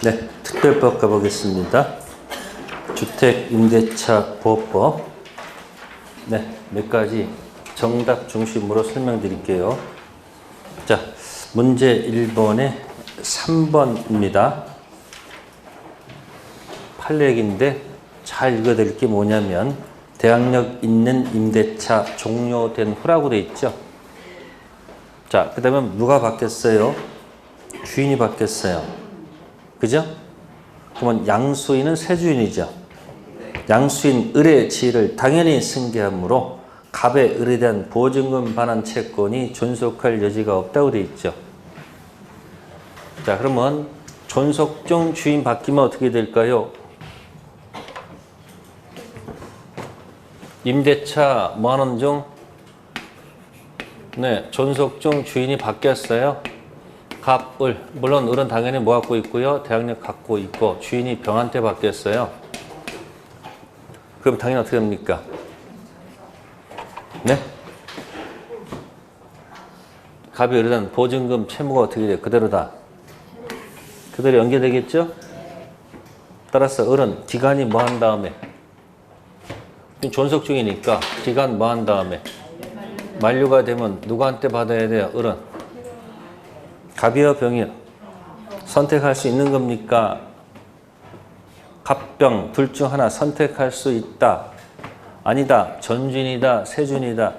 네, 특별법 가보겠습니다. 주택임대차 보호법. 네, 몇 가지 정답 중심으로 설명드릴게요. 자, 문제 1번에 3번입니다. 판례기인데 잘 읽어드릴 게 뭐냐면 대항력 있는 임대차 종료된 후라고 돼 있죠. 자, 그 다음에 누가 바뀌었어요? 주인이 바뀌었어요. 그죠? 그러면 양수인은 새 주인이죠. 양수인 을의 지위를 당연히 승계하므로 갑의 을에 대한 보증금 반환 채권이 존속할 여지가 없다고 되어 있죠. 자, 그러면 존속 중 주인 바뀌면 어떻게 될까요? 임대차 뭐하는 중? 네, 존속 중 주인이 바뀌었어요. 갑, 을. 물론 을은 당연히 뭐 갖고 있고요. 대항력 갖고 있고 주인이 병한테 바뀌었어요. 그럼 당연히 어떻게 됩니까? 네? 갑이 을에 대한 보증금 채무가 어떻게 돼요? 그대로다. 그대로 연계되겠죠? 따라서 을은 기간이 뭐 한 다음에 존속 중이니까 기간 뭐 한 다음에 만료가 되면 누구한테 받아야 돼요? 을은 갑이요, 병이요? 선택할 수 있는 겁니까? 갑병 둘 중 하나 선택할 수 있다. 아니다. 전주인이다. 세준이다.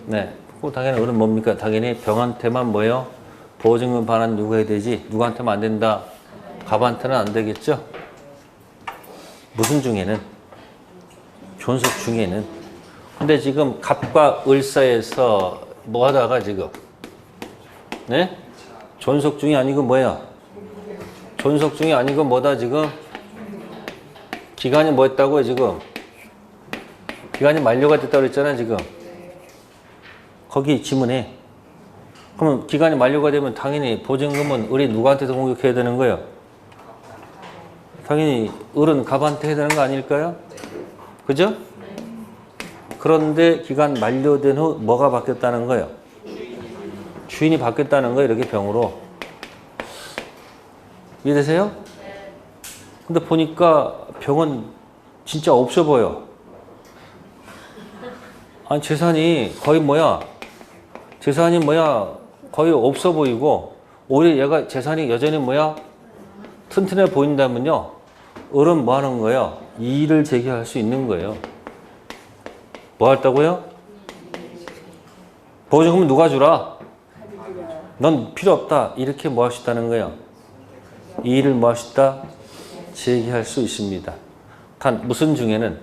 네. 당연히 을은 뭡니까? 당연히 병한테만 뭐예요? 보증금 반환 요구해야 되지. 누구한테만 안 된다. 갑한테는 안 되겠죠? 무슨 중에는? 존속 중에는. 근데 지금 갑과 을 사이에서 뭐 하다가 지금 네? 존속 중이 아니고 뭐야? 존속 중이 아니고 뭐다 지금? 기간이 뭐 했다고요 지금? 기간이 만료가 됐다고 그랬잖아 지금. 거기 지문에. 그러면 기간이 만료가 되면 당연히 보증금은 을이 누구한테 더 공격해야 되는 거예요? 당연히 을은 갑한테 해야 되는 거 아닐까요? 그죠? 그런데 기간 만료된 후 뭐가 바뀌었다는 거예요? 주인이 바뀌었다는 거예요. 이렇게 병으로. 이해되세요? 근데 보니까 병은 진짜 없어 보여. 아니 재산이 거의 뭐야? 재산이 뭐야? 거의 없어 보이고 오히려 얘가 재산이 여전히 뭐야? 튼튼해 보인다면요. 을은 뭐 하는 거예요? 이의를 제기할 수 있는 거예요. 뭐 했다고요? 보증금은 누가 주라? 넌 필요 없다. 이렇게 뭐 할 수 있다는 거예요? 이의를 뭐 할 수 있다? 제기할 수 있습니다. 단 무슨 중에는?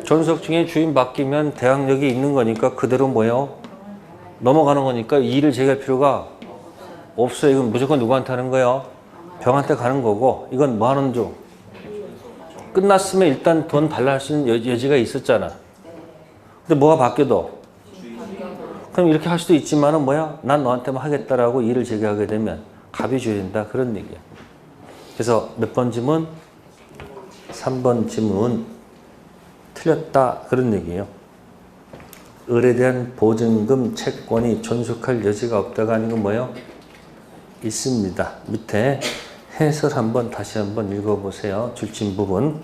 존속 중에 주인 바뀌면 대항력이 있는 거니까 그대로 뭐예요? 넘어가는 거니까 이의를 제기할 필요가 없어요. 이건 무조건 누구한테 하는 거예요? 병한테 가는 거고 이건 뭐 하는 중? 끝났으면 일단 돈 달라 할 수 있는 여지가 있었잖아. 근데 뭐가 바뀌어도 그럼 이렇게 할 수도 있지만은 뭐야? 난 너한테만 하겠다라고 이의를 제기하게 되면 갑이 줘야 된다. 그런 얘기야. 그래서 몇 번 지문? 3번 지문 틀렸다. 그런 얘기예요. 을에 대한 보증금 채권이 존속할 여지가 없다가 아닌 건 뭐예요? 있습니다. 밑에 해설 한번 다시 한번 읽어보세요. 줄침 부분.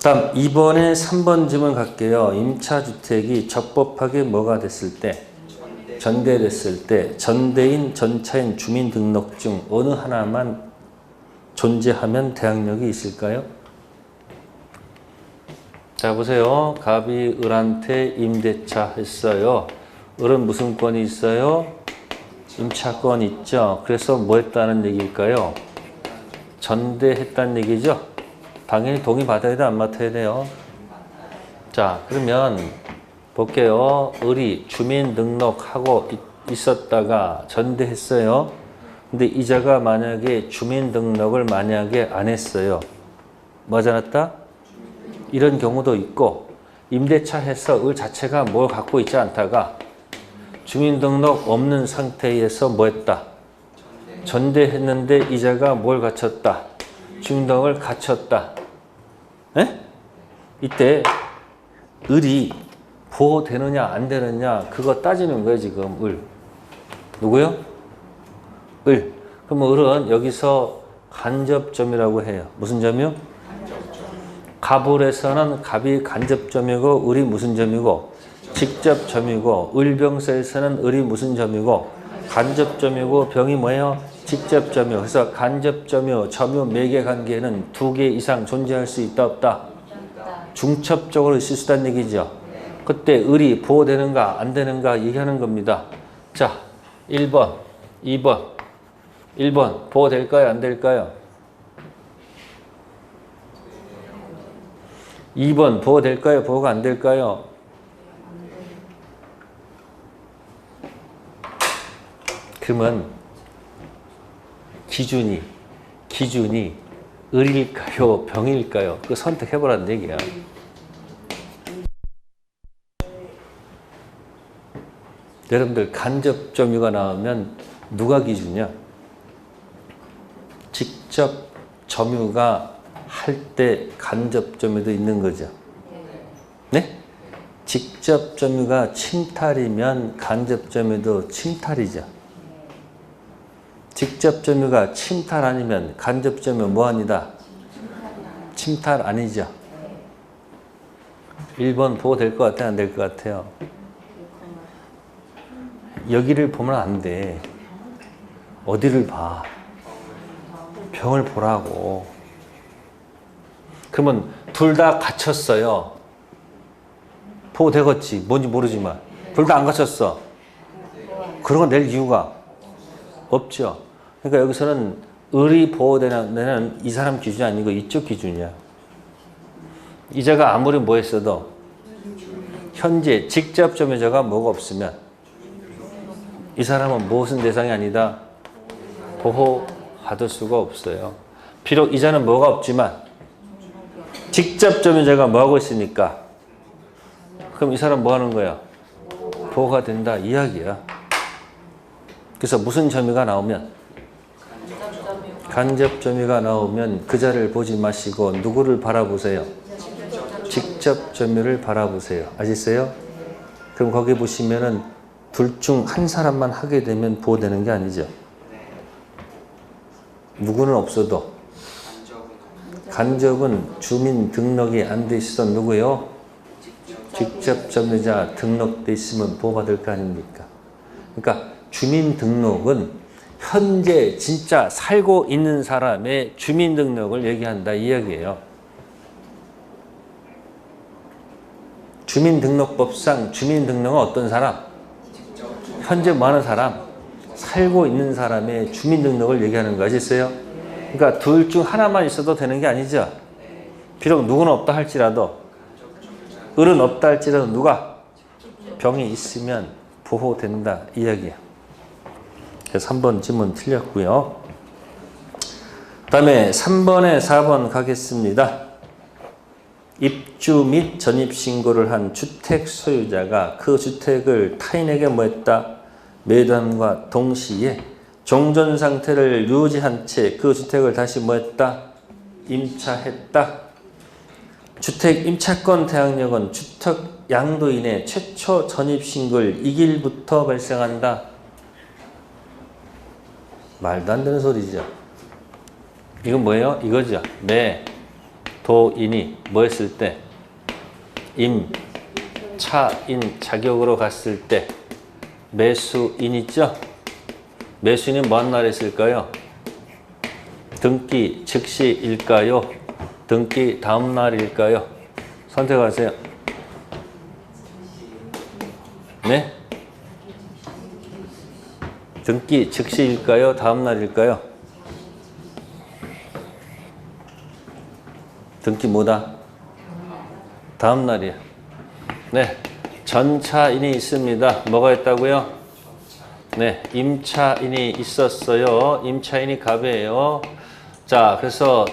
다음 2번에 3번 지문 갈게요. 임차주택이 적법하게 뭐가 됐을 때? 전대됐을 때 전대인, 전차인, 주민등록 중 어느 하나만 존재하면 대항력이 있을까요? 자 보세요. 갑이 을한테 임대차 했어요. 을은 무슨 권이 있어요? 임차권 있죠. 그래서 뭐 했다는 얘기일까요? 전대했다는 얘기죠. 당연히 동의 받아야 돼, 안 맡아야 돼요? 자, 그러면 볼게요. 을이 주민등록하고 있었다가 전대했어요. 근데 이자가 만약에 주민등록을 만약에 안 했어요. 뭐 하지 않았다? 이런 경우도 있고 임대차 해서 을 자체가 뭘 갖고 있지 않다가 주민등록 없는 상태에서 뭐 했다? 전대했는데 이자가 뭘 갖췄다? 주민등록을 갖췄다. 에? 이때 을이 보호되느냐 안 되느냐 그거 따지는 거예요 지금 을. 누구요? 을. 그럼 을은 여기서 간접점이라고 해요. 무슨 점이요? 갑을에서는 갑이 간접점이고 을이 무슨 점이고 직접점이고 을병서에서는 을이 무슨 점이고 간접점이고 병이 뭐예요? 직접점이요. 그래서 간접점이요, 점요, 매개 관계는 2개 이상 존재할 수 있다 없다? 중첩적으로 있을 수 있다는 얘기죠. 그때 을이 보호되는가 안 되는가 얘기하는 겁니다. 자, 1번, 2번. 1번 보호될까요 안 될까요? 2번 보호될까요 보호가 안 될까요? 그러면 기준이 을일까요 병일까요? 그거 선택해보라는 얘기야. 여러분들 간접점유가 나오면 누가 기준이야? 직접 점유가 할 때 간접점유도 있는 거죠. 네? 직접 점유가 침탈이면 간접점유도 침탈이죠. 직접 점유가 침탈 아니면 간접점유 뭐 아니다? 침탈 아니죠. 1번 보호될 것 같아요? 안 될 것 같아요? 여기를 보면 안 돼. 어디를 봐? 병을 보라고. 그러면 둘 다 갇혔어요. 보호되겠지. 뭔지 모르지만. 둘 다 안 갇혔어. 그런 거 낼 이유가 없죠. 그러니까 여기서는 을이 보호되는 데는 이 사람 기준이 아니고 이쪽 기준이야. 이자가 아무리 뭐 했어도 현재 직접 점유자가 뭐가 없으면 이 사람은 무슨 대상이 아니다? 보호받을 수가 없어요. 비록 이자는 뭐가 없지만 직접 점유자가 뭐하고 있으니까 그럼 이 사람 뭐 하는 거야? 보호가 된다 이야기야. 그래서 무슨 점유가 나오면 간접 점유가 나오면 그 자를 보지 마시고 누구를 바라보세요? 직접 점유를 바라보세요. 아시겠어요? 그럼 거기 보시면은 둘 중 한 사람만 하게 되면 보호되는 게 아니죠. 누구는 없어도 간접은 주민 등록이 안 돼 있어도 누구요? 직접 점유자 등록돼 있으면 보호받을 거 아닙니까? 그러니까 주민 등록은 현재 진짜 살고 있는 사람의 주민 등록을 얘기한다 이 이야기예요. 주민등록법상 주민등록은 어떤 사람? 현재 뭐 하는 사람? 살고 있는 사람의 주민등록을 얘기하는 거 아시겠어요? 그러니까 둘 중 하나만 있어도 되는 게 아니죠. 비록 누구는 없다 할지라도 을은 없다 할지라도 누가? 병이 있으면 보호된다 이 이야기야. 그래서 3번 질문 틀렸고요. 그 다음에 3번에 4번 가겠습니다. 입주 및 전입신고를 한 주택 소유자가 그 주택을 타인에게 뭐 했다? 매도함과 동시에 종전 상태를 유지한 채 그 주택을 다시 뭐 했다? 임차했다. 주택 임차권 대항력은 주택 양도인의 최초 전입신고일 이길부터 발생한다. 말도 안 되는 소리죠. 이건 뭐예요? 이거죠. 매도인이 뭐 했을 때? 임차인 자격으로 갔을 때 매수인 있죠? 매수인이 뭔 날 했을까요? 등기 즉시일까요? 등기 다음 날일까요? 선택하세요. 네? 등기 즉시일까요? 다음 날일까요? 등기 뭐다? 다음 날이야. 네. 전차인이 있습니다. 뭐가 있다고요? 네. 임차인이 있었어요. 임차인이 갑이에요. 자, 그래서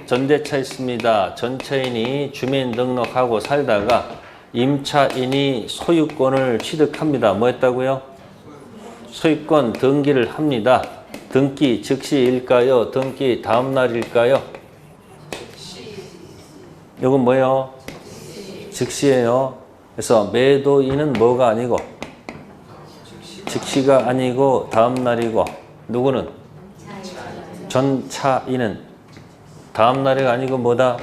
전대차 있습니다. 전차인이 주민등록하고 살다가 임차인이 소유권을 취득합니다. 뭐 했다고요? 소유권 등기를 합니다. 등기 즉시일까요? 등기 다음 날일까요? 이건 뭐예요? 즉시예요. 그래서 매도인은 뭐가 아니고 즉시가 아니고 다음 날이고 누구는? 전차인은 다음 날이 아니고 뭐다?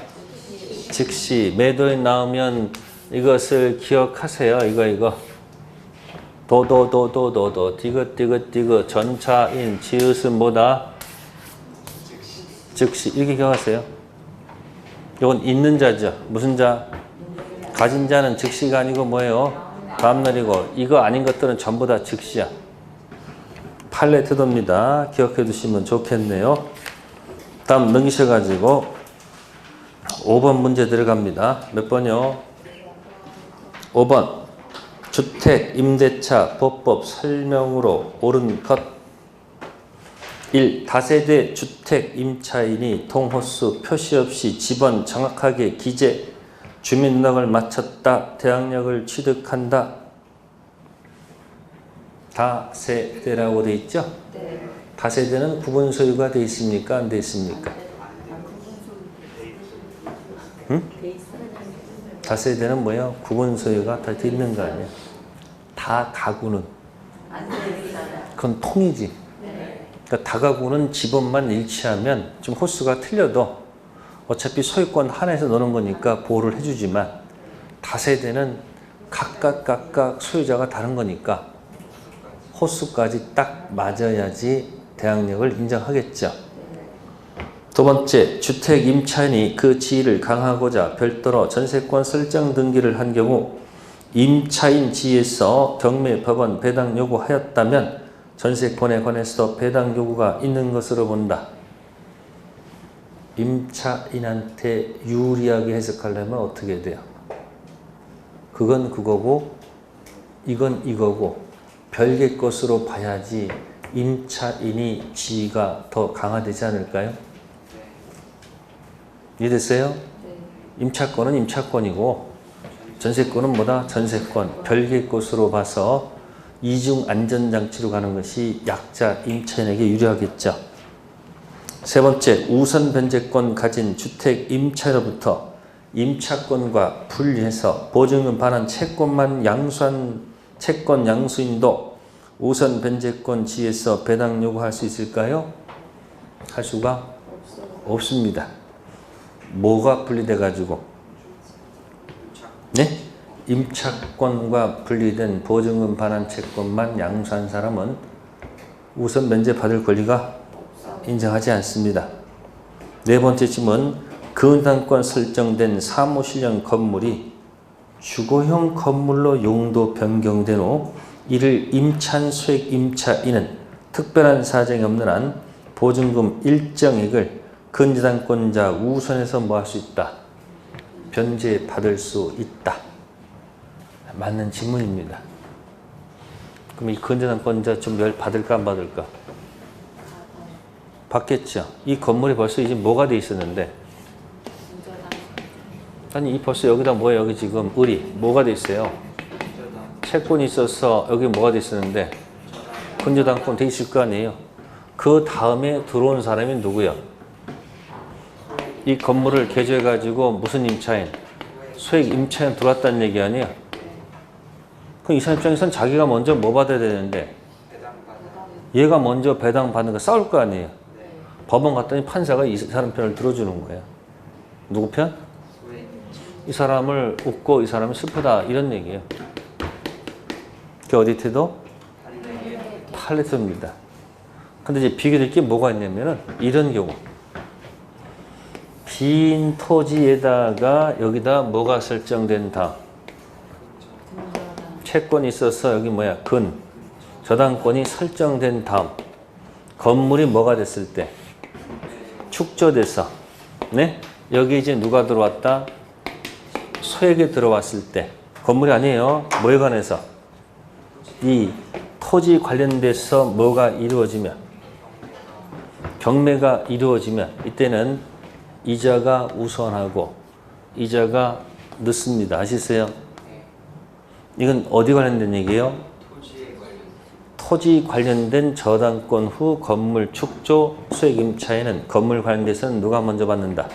즉시. 매도인 나오면 이것을 기억하세요. 이거. 도도도도도도 디귿 전차인 지읒은 뭐다? 즉시. 이렇게 기억하세요. 이건 있는 자죠. 무슨 자? 가진 자는 즉시가 아니고 뭐예요? 다음 날이고. 이거 아닌 것들은 전부 다 즉시야. 판례 태도입니다. 기억해 두시면 좋겠네요. 다음 넘기셔가지고 5번 문제 들어갑니다. 몇 번이요? 5번. 주택, 임대차, 법법 설명으로 옳은 것. 1. 다세대 주택 임차인이 통호수 표시 없이 집원 정확하게 기재, 주민등록을 마쳤다, 대항력을 취득한다. 다세대라고 돼 있죠? 네. 다세대는 구분 소유가 돼 있습니까? 안 돼 있습니까? 응? 다세대는 뭐예요? 구분 소유가 다 있는 거 아니야? 다 가구는 그건 통이지. 그러니까 다가구는 지번만 일치하면 좀 호수가 틀려도 어차피 소유권 하나에서 노는 거니까 보호를 해주지만 다세대는 각각 소유자가 다른 거니까 호수까지 딱 맞아야지 대항력을 인정하겠죠. 두 번째, 주택 임차인이 그 지위를 강화하고자 별도로 전세권 설정 등기를 한 경우 임차인 지위에서 경매 법원 배당 요구하였다면 전세권에 관해서도 배당 요구가 있는 것으로 본다. 임차인한테 유리하게 해석하려면 어떻게 돼요? 그건 그거고 이건 이거고 별개 것으로 봐야지 임차인이 지위가 더 강화되지 않을까요? 이해됐어요? 임차권은 임차권이고 전세권은 뭐다? 전세권. 별개 것으로 봐서 이중 안전장치로 가는 것이 약자 임차인에게 유리하겠죠. 세 번째, 우선 변제권 가진 주택 임차인으로부터 임차권과 분리해서 보증금 반환 채권만 양수한 채권 양수인도 우선 변제권 지에서 배당 요구할 수 있을까요? 할 수가 없습니다. 뭐가 분리돼 가지고? 네? 임차권과 분리된 보증금 반환 채권만 양수한 사람은 우선 면제 받을 권리가 인정하지 않습니다. 네 번째 질문, 근당권 설정된 사무실형 건물이 주거용 건물로 용도 변경된 후 이를 임차한 소액 임차인은 특별한 사정이 없는 한 보증금 일정액을 근저당권자 우선에서 뭐 할 수 있다? 변제 받을 수 있다. 맞는 질문입니다. 그럼 이 근저당권자 좀 열 받을까 안 받을까? 받겠죠. 이 건물이 벌써 이제 뭐가 돼 있었는데, 아니 이 벌써 여기다 뭐야? 여기 지금 을이 뭐가 돼 있어요? 채권이 있어서 여기 뭐가 돼 있었는데 근저당권 돼 있을 거 아니에요. 그 다음에 들어온 사람이 누구야? 이 건물을 개조해 가지고 무슨 임차인? 소액 임차인 들어왔다는 얘기 아니야? 그럼 이 사람 입장에서는 자기가 먼저 뭐 받아야 되는데 얘가 먼저 배당 받는 거 싸울 거 아니에요. 법원 갔더니 판사가 이 사람 편을 들어주는 거야. 누구 편? 이 사람을 웃고 이 사람이 슬프다 이런 얘기예요. 그게 어디 태도? 판례입니다. 근데 이제 비교될 게 뭐가 있냐면은 이런 경우 빈 토지에다가 여기다 뭐가 설정된다. 채권이 있어서 여기 뭐야? 근 저당권이 설정된 다음 건물이 뭐가 됐을 때 축조돼서 네? 여기 이제 누가 들어왔다? 소액에 들어왔을 때 건물이 아니에요. 뭐에 관해서? 이 토지 관련돼서 뭐가 이루어지면 경매가 이루어지면 이때는 이자가 우선하고 이자가 늦습니다. 아시세요? 이건 어디 관련된 얘기예요? 토지 관련된 저당권 후 건물 축조 수액 임차에는 건물 관련돼서는 누가 먼저 받는다?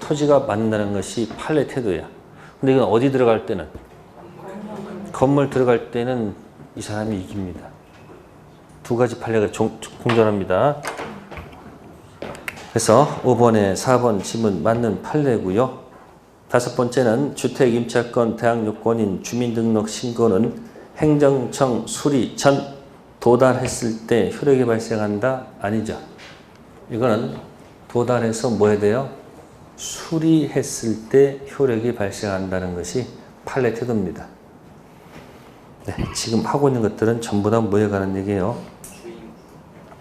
토지가 받는다는 것이 판례 태도야. 근데 이건 어디 들어갈 때는? 건물 들어갈 때는 이 사람이 이깁니다. 두 가지 판례가 공존합니다. 그래서 5번에 4번 지문 맞는 판례고요. 다섯 번째는 주택 임차권 대항 요건인 주민등록 신고는 행정청 수리 전 도달했을 때 효력이 발생한다? 아니죠. 이거는 도달해서 뭐 해야 돼요? 수리했을 때 효력이 발생한다는 것이 판례 태도입니다. 네, 지금 하고 있는 것들은 전부 다 뭐에 관한 얘기예요?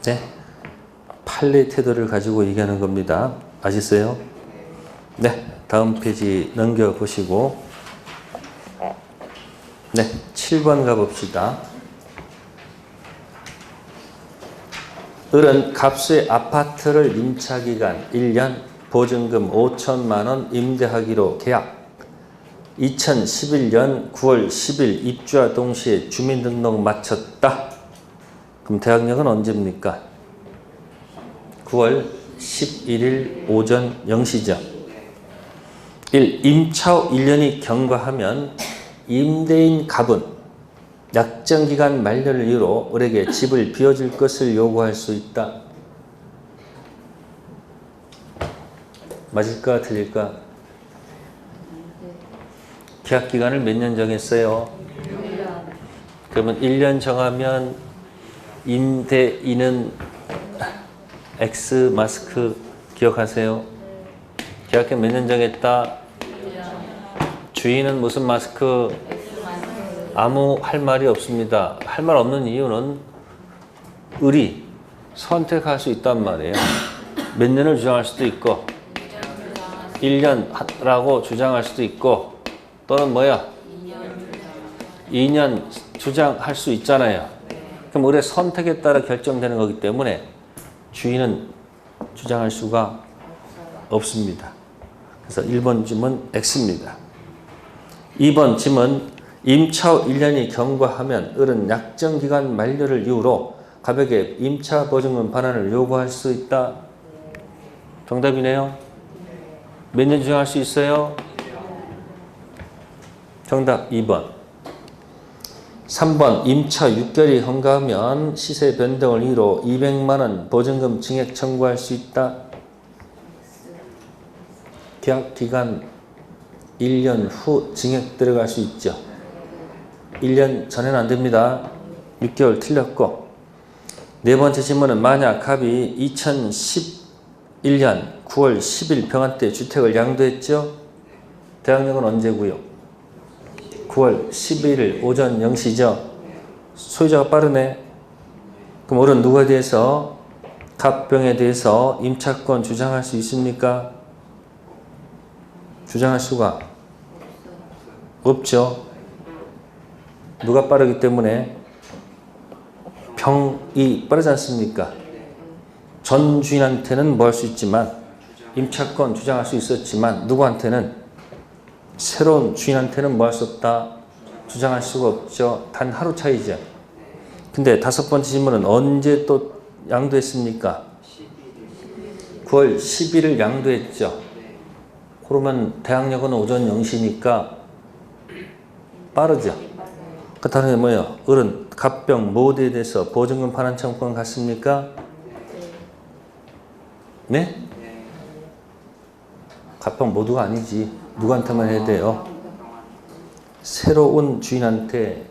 네, 판례 태도를 가지고 얘기하는 겁니다. 아시겠어요? 네, 다음 페이지 넘겨보시고 네, 7번 가봅시다. 을은 갑수의 아파트를 임차기간 1년 보증금 5천만 원 임대하기로 계약 2011년 9월 10일 입주와 동시에 주민등록 마쳤다. 그럼 대항력은 언제입니까? 9월 11일 오전 0시죠. 1. 임차 후 1년이 경과하면 임대인 갑은 약정기간 만료를 이유로 을에게 집을 비워줄 것을 요구할 수 있다. 맞을까 틀릴까? 계약기간을 몇 년 정했어요? 1년. 그러면 1년 정하면 임대인은 X 마스크 기억하세요? 계약기간 몇 년 정했다? 1년. 주인은 무슨 마스크? 아무 할 말이 없습니다. 할 말 없는 이유는 을이 선택할 수 있단 말이에요. 몇 년을 주장할 수도 있고 1년라고 주장할 수도 있고 또는 뭐야? 2년 주장할 수 있잖아요. 그럼 을의 선택에 따라 결정되는 거기 때문에 주인은 주장할 수가 없습니다. 그래서 1번 짐은 X입니다. 2번 짐은 임차 후 1년이 경과하면 을은 약정기간 만료를 이유로 갑에게 임차 보증금 반환을 요구할 수 있다. 정답이네요. 몇 년 주장할 수 있어요? 정답 2번. 3번 임차 6개월이 경과하면 시세 변동을 이유로 200만 원 보증금 증액 청구할 수 있다. 계약기간 1년 후 증액 들어갈 수 있죠. 1년 전에는 안 됩니다. 6개월 틀렸고. 네 번째 질문은 만약 갑이 2011년 9월 10일 병환 때 주택을 양도했죠. 대항력은 언제고요? 9월 11일 오전 0시죠. 소유자가 빠르네. 그럼 을은 누구에 대해서 갑병에 대해서 임차권 주장할 수 있습니까? 주장할 수가 없죠. 누가 빠르기 때문에 병이 빠르지 않습니까? 전 주인한테는 뭐 할 수 있지만 임차권 주장할 수 있었지만 누구한테는 새로운 주인한테는 뭐 할 수 없다? 주장할 수가 없죠. 단 하루 차이죠. 근데 다섯 번째 질문은 언제 또 양도했습니까? 9월 10일을 양도했죠. 그러면 대항력은 오전 0시니까 빠르죠. 그렇다는 게 뭐예요? 을은 갑병 모두에 대해서 보증금 반환 청구권 갔습니까? 네? 갑병 모두가 아니지. 누구한테만 해야 돼요? 새로운 주인한테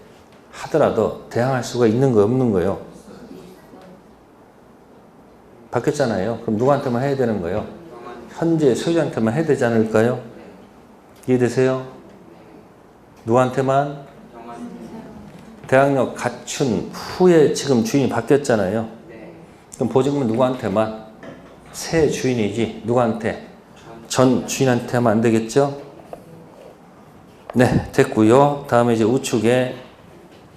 하더라도 대항할 수가 있는 거 없는 거예요? 바뀌었잖아요. 그럼 누구한테만 해야 되는 거예요? 현재 소유자한테만 해야 되지 않을까요? 이해되세요? 누구한테만? 대항력 갖춘 후에 지금 주인이 바뀌었잖아요. 그럼 보증금은 누구한테만? 새 주인이지. 누구한테? 전 주인한테 하면 안 되겠죠? 네, 됐고요. 다음에 이제 우측에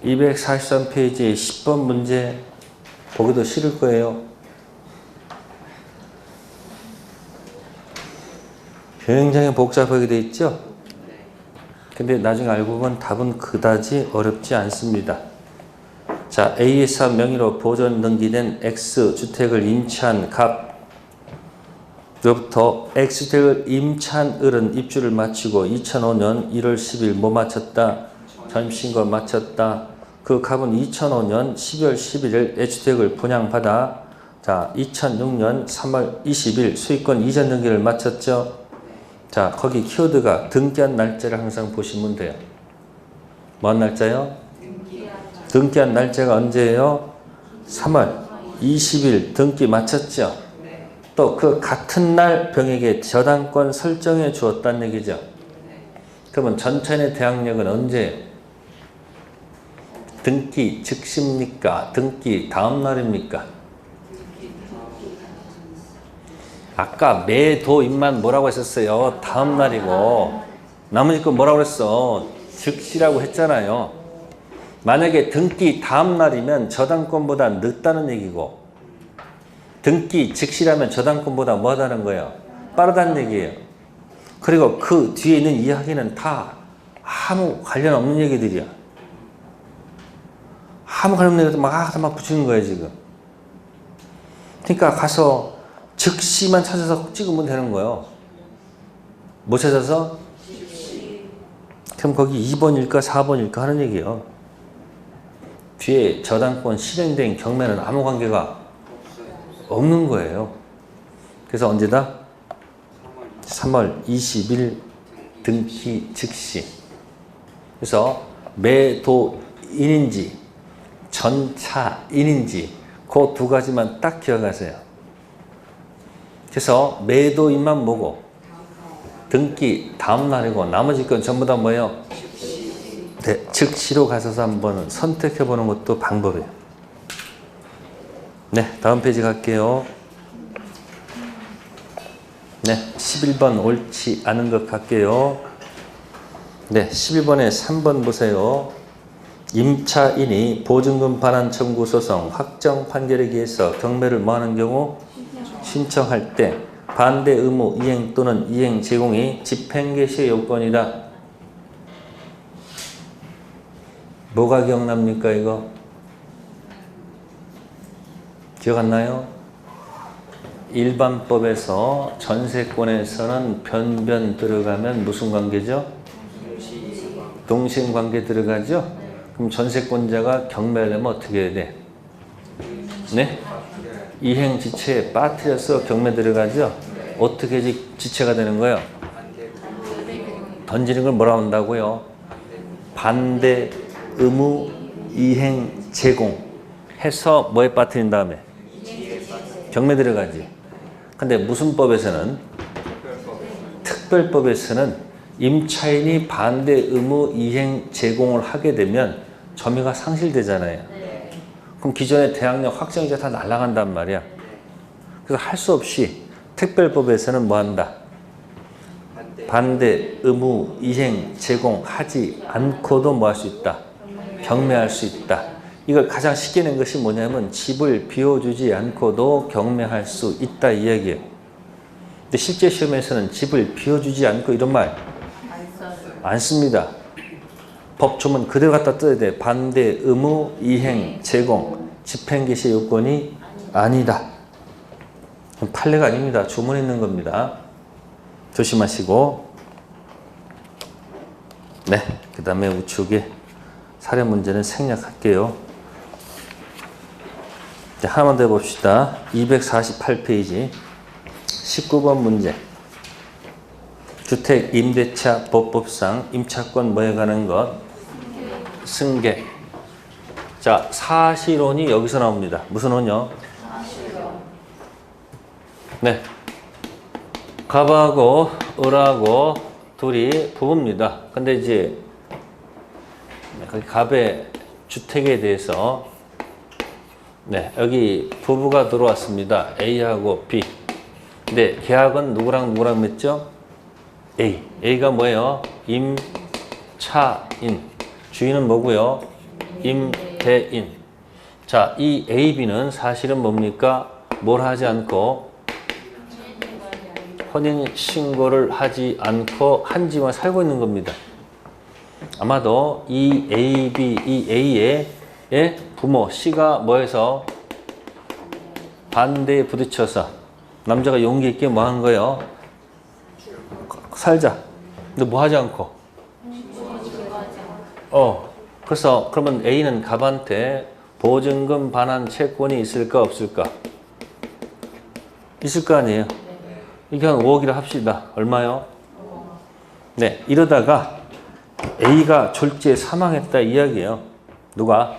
243페이지의 10번 문제 보기도 싫을 거예요. 굉장히 복잡하게 돼 있죠? 근데 나중에 알고 보면 답은 그다지 어렵지 않습니다. 자, A사 명의로 보존 등기된 X주택을 임차한 갑로부터 X주택을 임차한 을은 입주를 마치고 2005년 1월 10일 뭐 마쳤다? 전신고 마쳤다. 그 갑은 2005년 12월 11일 X주택을 분양받아 자, 2006년 3월 20일 수익권 이전 등기를 마쳤죠. 자, 거기 키워드가 등기한 날짜를 항상 보시면 돼요. 뭔 날짜요? 등기한 날짜가 언제예요? 3월 20일 등기 마쳤죠. 또 그 같은 날 병에게 저당권 설정해 주었다는 얘기죠. 그러면 전천의 대항력은 언제예요? 등기 즉시입니까? 등기 다음 날입니까? 아까 매도인만 뭐라고 했었어요? 다음 날이고 나머지 거 뭐라고 했어? 즉시라고 했잖아요. 만약에 등기 다음 날이면 저당권보다 늦다는 얘기고 등기 즉시라면 저당권보다 뭐하다는 거예요? 빠르다는 얘기예요. 그리고 그 뒤에 있는 이야기는 다 아무 관련 없는 얘기들이야. 아무 관련 없는 얘기도 막 붙이는 거예요 지금. 그러니까 가서 즉시만 찾아서 찍으면 되는 거예요. 뭐 찾아서? 그럼 거기 2번일까 4번일까 하는 얘기예요. 뒤에 저당권 실행된 경매는 아무 관계가 없는 거예요. 그래서 언제다? 3월 20일 등기 즉시. 그래서 매도인인지 전차인인지 그 두 가지만 딱 기억하세요. 그래서 매도인만 보고 등기 다음 날이고 나머지 건 전부 다 뭐예요? 네, 즉시로 가셔서 한번 선택해 보는 것도 방법이에요. 네, 다음 페이지 갈게요. 네, 11번 옳지 않은 것 갈게요. 네, 11번에 3번 보세요. 임차인이 보증금 반환 청구 소송 확정 판결에 기해서 경매를 뭐하는 경우? 신청할 때 반대 의무 이행 또는 이행 제공이 집행 개시의 요건이다. 뭐가 기억납니까 이거? 기억 안 나요? 일반법에서 전세권에서는 변변 들어가면 무슨 관계죠? 동시행관계 들어가죠? 그럼 전세권자가 경매를 하면 어떻게 해야 돼? 네? 이행지체에 빠뜨려서 경매 들어가죠? 어떻게 지체가 되는 거예요? 던지는 걸 뭐라고 한다고요? 반대 의무 이행 제공 해서 뭐에 빠뜨린 다음에? 경매 들어가지. 근데 무슨 법에서는? 특별법에서는 임차인이 반대 의무 이행 제공을 하게 되면 점유가 상실되잖아요. 그럼 기존의 대항력 확정이자 다 날아간단 말이야. 그래서 할 수 없이 특별법에서는 뭐 한다? 반대 의무 이행 제공하지 않고도 뭐 할 수 있다? 경매할 수 있다. 이걸 가장 쉽게 낸 것이 뭐냐면 집을 비워주지 않고도 경매할 수 있다 이 이야기예요. 근데 실제 시험에서는 집을 비워주지 않고 이런 말 안 씁니다. 법조문 그대로 갖다 써야 돼. 반대 의무 이행 제공 집행 개시 요건이 아니다. 판례가 아닙니다. 주문에 있는 겁니다. 조심하시고. 네, 그 다음에 우측에 사례 문제는 생략할게요. 하나만 더 해봅시다. 248페이지 19번 문제. 주택 임대차 법법상 임차권 뭐에 관한 것? 승계. 자, 사실혼이 여기서 나옵니다. 무슨 혼이요? 네. 갑하고 을하고 둘이 부부입니다. 근데 이제 갑의 주택에 대해서 네, 여기 부부가 들어왔습니다. A하고 B. 근데 계약은 누구랑 맺죠? A. A가 뭐예요? 임차인. 주인은 뭐고요? 임대인. 자, 이 A, B는 사실은 뭡니까? 뭘 하지 않고 혼인신고를 하지 않고 한 집만 살고 있는 겁니다. 아마도 이 A, B, 이 A의 부모 C가 뭐해서 반대에 부딪혀서 남자가 용기 있게 뭐 하는 거예요? 살자. 근데 뭐 하지 않고? 그래서 그러면 A는 갑한테 보증금 반환 채권이 있을까 없을까? 있을 거 아니에요. 이게 한 5억이라 합시다. 얼마요? 네, 이러다가 A가 졸지에 사망했다 이야기예요. 누가?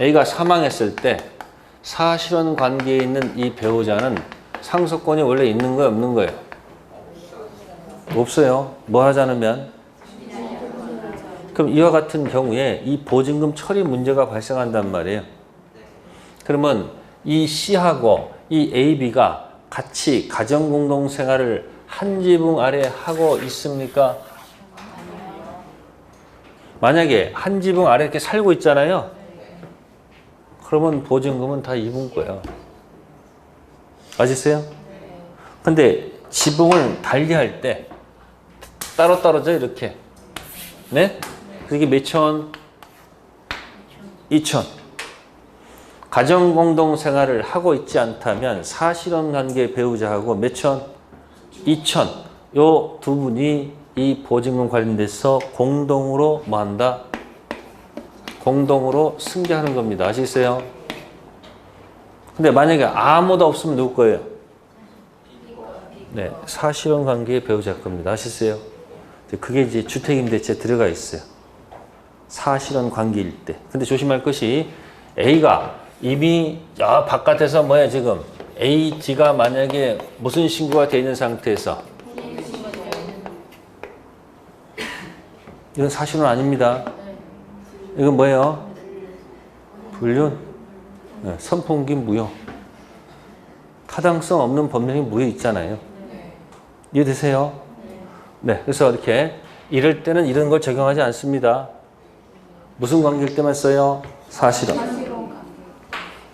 A가 사망했을 때 사실혼 관계에 있는 이 배우자는 상속권이 원래 있는 거예요, 없는 거예요? 없어요. 뭐 하지 않으면? 그럼 이와 같은 경우에 이 보증금 처리 문제가 발생한단 말이에요. 그러면 이 C하고 이 A, B가 같이 가정공동생활을 한 지붕 아래 하고 있습니까? 만약에 한 지붕 아래 이렇게 살고 있잖아요. 그러면 보증금은 다 이분 거예요. 맞으세요? 근데 지붕을 달리할 때 따로 떨어져 이렇게. 네? 그게 몇 천? 2천. 가정공동생활을 하고 있지 않다면 사실혼 관계 배우자하고 몇 천? 2천. 요 두 분이 이 보증금 관련돼서 공동으로 뭐 한다? 공동으로 승계하는 겁니다. 아시겠어요? 근데 만약에 아무도 없으면 누구 거예요? 네, 사실혼 관계의 배우자 겁니다. 아시겠어요? 그게 이제 주택임대차에 들어가 있어요. 사실혼 관계일 때. 근데 조심할 것이 A가 이미 바깥에서 뭐야 지금 A, G가 만약에 무슨 신고가 되어 있는 상태에서 이건 사실혼 아닙니다. 이건 뭐예요? 불륜, 네, 선풍기 무효. 타당성 없는 법령이 무효 있잖아요. 이해되세요? 네, 그래서 이렇게 이럴 때는 이런 걸 적용하지 않습니다. 무슨 관계일 때만 써요? 사실혼.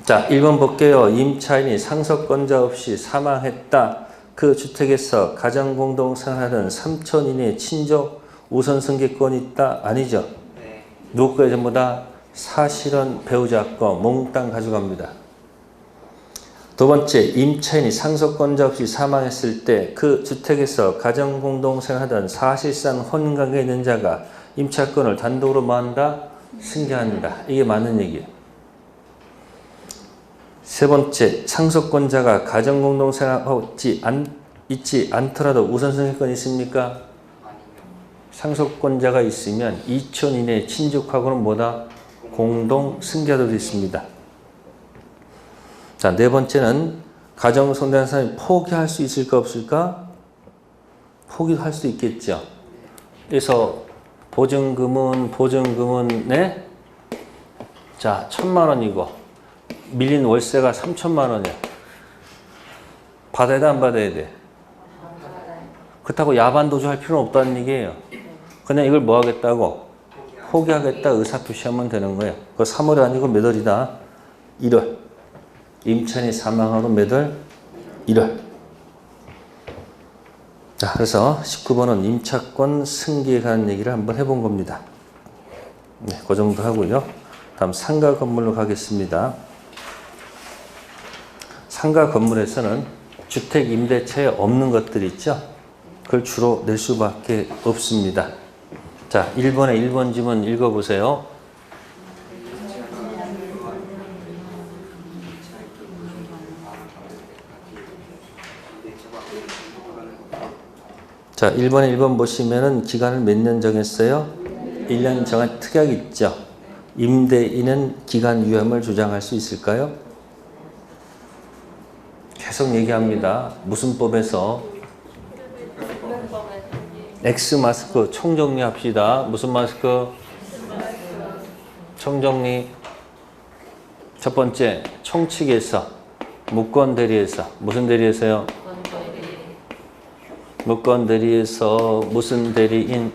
자, 1번 볼게요. 임차인이 상속권자 없이 사망했다. 그 주택에서 가정공동생활하는 3천 이내의 친족 우선 승계권이 있다? 아니죠? 네. 누구 거에 전부 다 사실혼 배우자 거 몽땅 가져갑니다. 두 번째, 임차인이 상속권자 없이 사망했을 때 그 주택에서 가정공동생활하던 사실상 혼인관계에 있는 자가 임차권을 단독으로 뭐 한다? 승계한다. 이게 맞는 얘기예요. 세 번째, 상속권자가 가정공동생활하고 있지 않더라도 우선승계권이 있습니까? 상속권자가 있으면 2천 이내 친족하고는 뭐다? 공동승계하도록 있습니다. 자, 네 번째는 가정공동생활하는 사람이 포기할 수 있을까 없을까? 포기할 수 있겠죠. 그래서 보증금은 네? 자, 1,000만 원이고 밀린 월세가 3천만 원이야. 받아야 돼, 안 받아야 돼? 그렇다고 야반도주 할 필요는 없다는 얘기예요. 그냥 이걸 뭐 하겠다고? 포기하겠다 의사표시하면 되는 거예요. 그거 3월이 아니고 몇 월이다? 1월. 임차인이 사망하고 몇 월? 1월. 자, 그래서 19번은 임차권 승계에 관한 얘기를 한번 해본 겁니다. 네, 그 정도 하고요. 다음 상가 건물로 가겠습니다. 상가 건물에서는 주택 임대차에 없는 것들 있죠? 그걸 주로 낼 수밖에 없습니다. 자, 1번에 1번 지문 읽어보세요. 자, 1번에 1번 보시면은 기간을 몇 년 정했어요? 1년 정한 특약이 있죠. 임대인은 기간 유예함을 주장할 수 있을까요? 계속 얘기합니다. 무슨 법에서? X 마스크 총정리합시다. 무슨 마스크? 총정리. 첫 번째, 총칙에서, 무권 대리에서. 무슨 대리에서요? 무권 대리에서 무슨 대리인?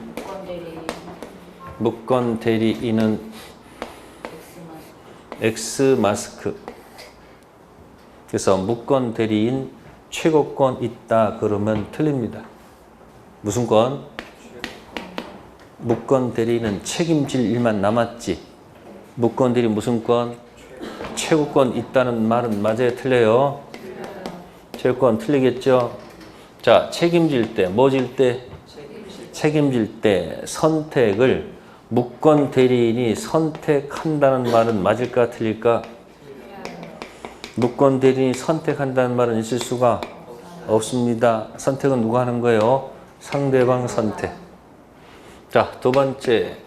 무권 대리인은 X 마스크. 그래서 무권 대리인 최고권 있다 그러면 틀립니다. 무슨 권? 무권 대리인은 책임질 일만 남았지. 무권 대리인 무슨 권? 최고권 있다는 말은 맞아요? 틀려요? 최고권 틀리겠죠? 자, 책임질 때, 뭐 질 때? 책임질 때 선택을 무권 대리인이 선택한다는 말은 맞을까 틀릴까? 무권 대리인이 선택한다는 말은 있을 수가 없습니다. 선택은 누가 하는 거예요? 상대방 선택. 자, 두 번째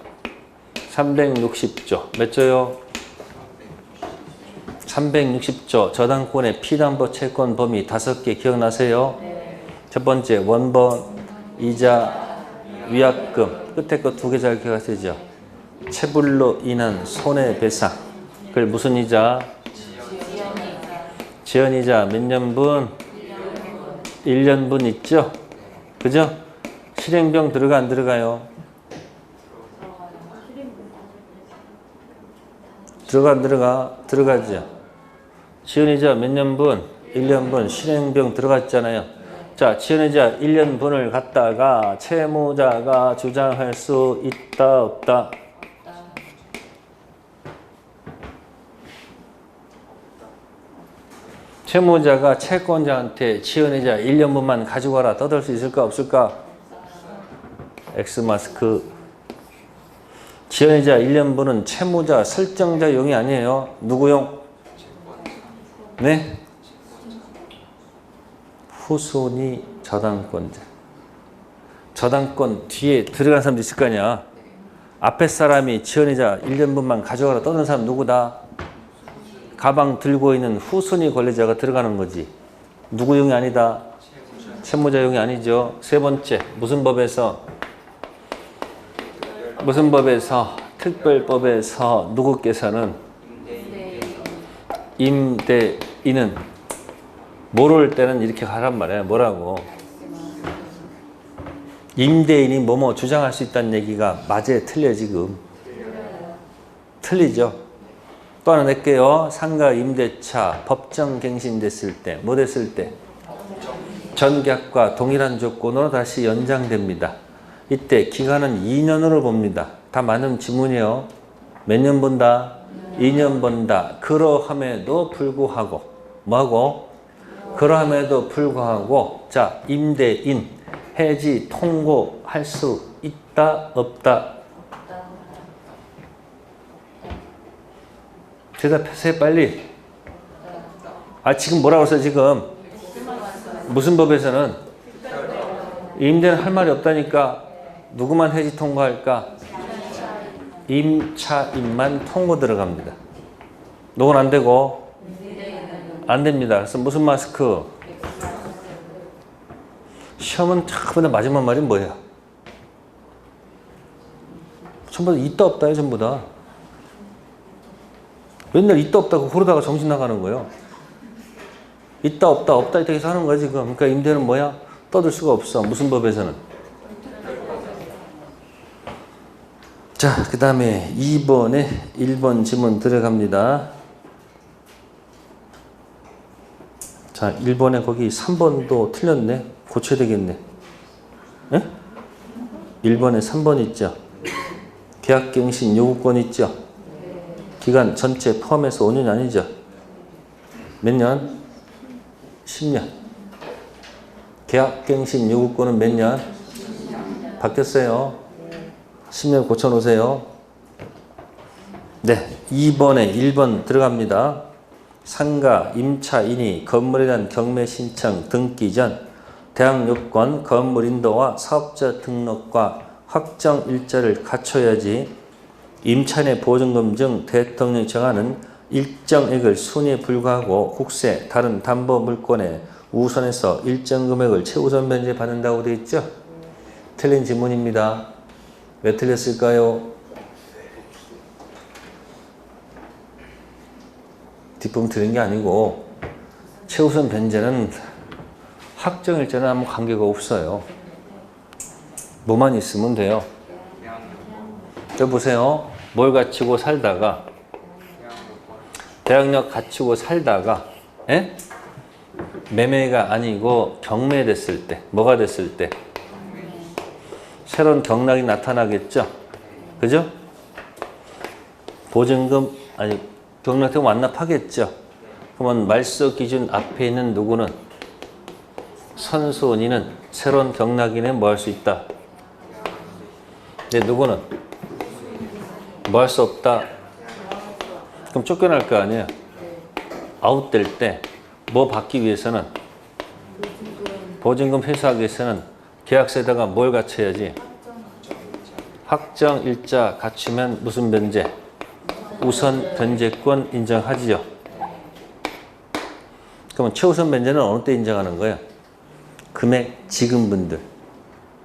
360조. 몇 조요? 360조. 저당권의 피담보 채권 범위 5개 기억나세요? 첫 번째 원본, 이자, 위약금. 끝에 거 2개 잘 기억하시죠? 체불로 인한 손해배상. 그걸 무슨 이자? 지연이자 몇 년분? 1년분 있죠? 그죠? 실행병 들어가 안 들어가요? 들어가 안 들어가? 들어가죠. 지연이자 몇 년분? 1년분 실행병 들어갔잖아요. 자, 지연이자 1년분을 갖다가 채무자가 주장할 수 있다 없다? 채무자가 채권자한테 지연이자 1년분만 가지고 와라 떠들 수 있을까 없을까? X마스크. 지연이자 1년분은 채무자 설정자 용이 아니에요. 누구용? 네? 후손이 저당권자. 저당권 뒤에 들어간 사람도 있을 거 아니야. 앞에 사람이 지연이자 1년분만 가져가라 떠드는 사람 누구다? 가방 들고 있는 후손이 권리자가 들어가는 거지. 누구 용이 아니다? 채무자 용이 아니죠. 세 번째, 무슨 법에서? 무슨 법에서? 특별법에서 누구께서는 임대인은 모를 때는 이렇게 하란 말이야. 뭐라고? 임대인이 뭐뭐 주장할 수 있다는 얘기가 맞아요? 틀려 지금? 틀리죠. 또 하나 낼게요. 상가 임대차 법정 갱신됐을 때, 뭐 됐을 때? 전계약과 동일한 조건으로 다시 연장됩니다. 이때 기간은 2년으로 봅니다. 다 맞는 지문이에요. 몇 년 본다? 2년 본다. 그러함에도 불구하고 뭐하고? 그러함에도 불구하고 자, 임대인 해지 통고할 수 있다 없다? 대답하세요 빨리. 아 지금 뭐라고 써 지금? 무슨 법에서는? 임대는 할 말이 없다니까. 누구만 해지 통고할까? 임차인만 통고 들어갑니다. 누군 안 되고? 안 됩니다. 그래서 무슨 마스크? 시험은 처음부터 마지막 말이 뭐예요? 전부 다 있다 없다요 전부 다. 맨날 있다 없다고 그러다가 정신 나가는 거예요. 있다 없다 없다 이렇게 해서 하는 거야 지금. 그러니까 임대는 뭐야? 떠들 수가 없어. 무슨 법에서는? 자, 그 다음에 2번에 1번 지문 들어갑니다. 자, 1번에 거기 3번도 틀렸네. 고쳐야 되겠네. 예? 1번에 3번 있죠. 계약갱신 요구권 있죠. 기간 전체 포함해서 5년이 아니죠. 몇 년? 10년. 계약갱신 요구권은 몇 년? 바뀌었어요. 10년 고쳐놓으세요. 네, 2번에 1번 들어갑니다. 상가, 임차인이 건물에 대한 경매 신청 등기 전 대항 요건, 건물 인도와 사업자 등록과 확정 일자를 갖춰야지 임차인의 보증금 등 대통령이 정하는 일정액을 순위에 불과하고 국세, 다른 담보 물권에 우선해서 일정 금액을 최우선 변제 받는다고 되어 있죠? 틀린 지문입니다. 왜 틀렸을까요? 뒷부분 틀린 게 아니고 최우선 변제는 확정일자는 아무 관계가 없어요. 뭐만 있으면 돼요. 저 보세요. 뭘 갖추고 살다가 대항력 갖추고 살다가 에? 매매가 아니고 경매됐을 때 뭐가 됐을 때 새로운 경락이 나타나겠죠. 그죠? 보증금 아니 경락되면 완납하겠죠. 그러면 말소 기준 앞에 있는 누구는 선수원인은 새로운 경락인에 뭐 할 수 있다. 근데 누구는 뭐 할 수 없다. 그럼 쫓겨날 거 아니에요. 아웃될 때 뭐 받기 위해서는 보증금 회수하기 위해서는 계약서에다가 뭘 갖춰야지? 확정일자 갖추면 무슨 변제? 우선 변제권 인정하지요. 그러면 최우선 변제는 어느 때 인정하는 거예요? 금액 지급분들.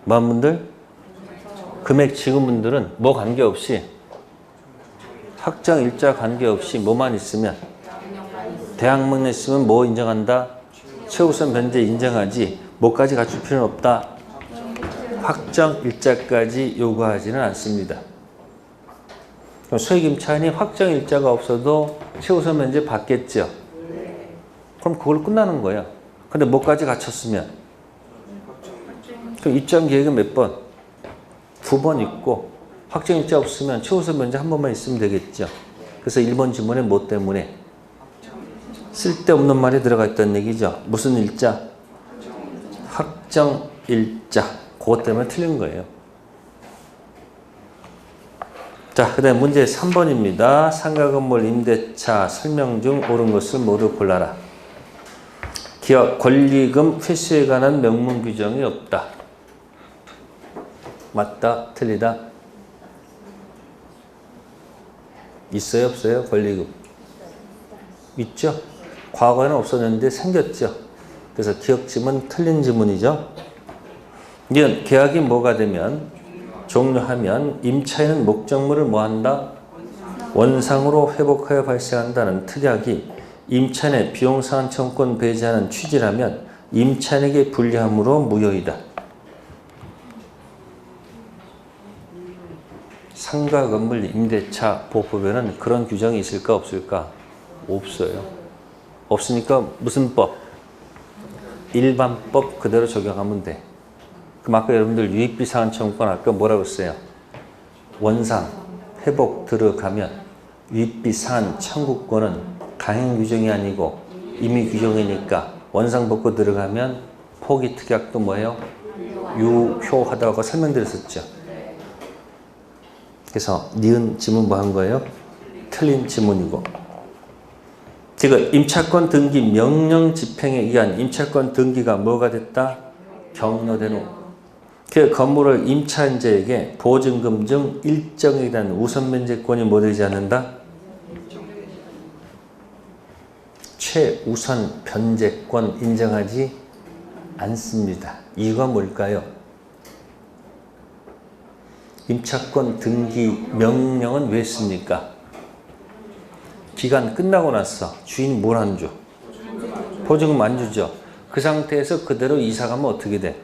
뭐한 분들? 금액 지급분들은 뭐 관계없이 확정일자 관계없이 뭐만 있으면 대항력만 있으면 뭐 인정한다? 최우선 변제 인정하지. 뭐까지 갖출 필요는 없다. 확정일자까지 요구하지는 않습니다. 그럼 수익임차인이 확정일자가 없어도 최우선 변제 받겠죠. 그럼 그걸로 끝나는 거예요. 근데 뭐까지 갖췄으면? 그럼 입장 계획은 몇 번? 2번 있고 확정일자 없으면 최우선 변제 한 번만 있으면 되겠죠. 그래서 1번 지문에 뭐 때문에? 쓸데없는 말이 들어가 있다는 얘기죠. 무슨 일자? 확정일자. 그것 때문에 틀린 거예요. 자, 그 다음에 문제 3번입니다. 상가 건물 임대차 설명 중 옳은 것을 모두 골라라. 기업 권리금 회수에 관한 명문 규정이 없다. 맞다, 틀리다? 있어요, 없어요? 권리금. 있죠? 과거에는 없었는데 생겼죠. 그래서 기억지문 틀린 지문이죠. 이건 계약이 뭐가 되면 종료하면 임차인은 목적물을 뭐한다? 원상으로 회복하여 발생한다는 특약이 임차인의 비용상환 청구권 배제하는 취지라면 임차인에게 불리함으로 무효이다. 상가 건물 임대차 보호법에는 그런 규정이 있을까 없을까? 없어요. 없으니까 무슨 법? 일반법 그대로 적용하면 돼. 그럼 아까 여러분들 유익비 상환 청구권 아까 뭐라고 했어요? 원상 회복 들어가면 유익비 상환 청구권은 강행 규정이 아니고 임의 규정이니까 원상 벗고 들어가면 포기 특약도 뭐예요? 유효하다고 설명드렸었죠. 그래서 니은 지문 뭐 한 거예요? 틀린 지문이고. 지금 임차권 등기 명령 집행에 의한 임차권 등기가 뭐가 됐다? 경로된 후 그 건물을 임차인자에게 보증금 중 일정에 대한 우선 면제권이 뭐 되지 않는다? 최우선 변제권 인정하지 않습니다. 이유가 뭘까요? 임차권 등기 명령은 왜 씁니까? 기간 끝나고 나서 주인이 뭘 안 줘? 보증금 안 주죠. 그 상태에서 그대로 이사 가면 어떻게 돼?